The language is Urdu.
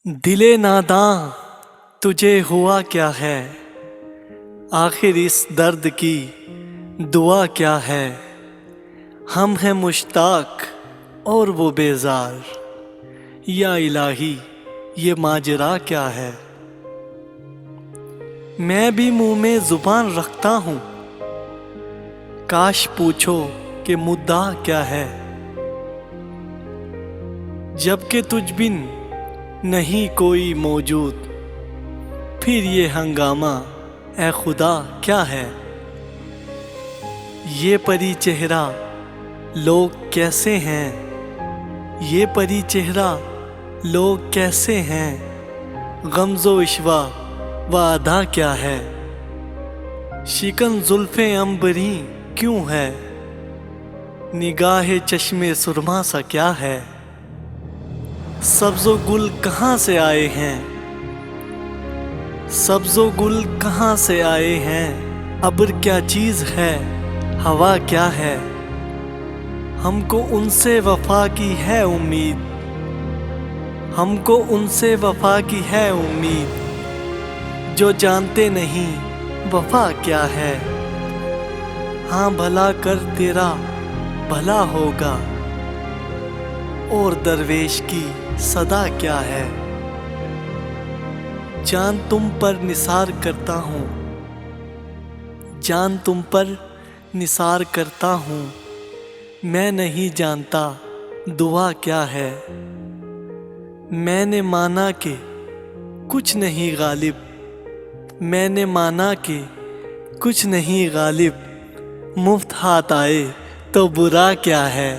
دلے ناداں تجھے ہوا کیا ہے، آخر اس درد کی دعا کیا ہے۔ ہم ہیں مشتاق اور وہ بیزار، یا الہی یہ ماجرا کیا ہے۔ میں بھی منہ میں زبان رکھتا ہوں، کاش پوچھو کہ مدعا کیا ہے۔ جبکہ تجھ بن نہیں کوئی موجود، پھر یہ ہنگامہ اے خدا کیا ہے۔ یہ پری چہرہ لوگ کیسے ہیں، یہ پری چہرہ لوگ کیسے ہیں۔ غمز و عشوہ و ادا کیا ہے، شکن زلف عنبریں کیوں ہے۔ نگاہ چشم سرما سا کیا ہے، سبز و گل کہاں سے آئے ہیں، سبز و گل کہاں سے آئے ہیں۔ ابر کیا چیز ہے، ہوا کیا ہے۔ ہم کو ان سے وفا کی ہے امید، ہم کو ان سے وفا کی ہے امید، جو جانتے نہیں وفا کیا ہے۔ ہاں بھلا کر تیرا بھلا ہوگا، اور درویش کی صدا کیا ہے۔ جان تم پر نثار کرتا ہوں، جان تم پر نثار کرتا ہوں، میں نہیں جانتا دعا کیا ہے۔ میں نے مانا کہ کچھ نہیں غالب، میں نے مانا کہ کچھ نہیں غالب، مفت ہاتھ آئے تو برا کیا ہے۔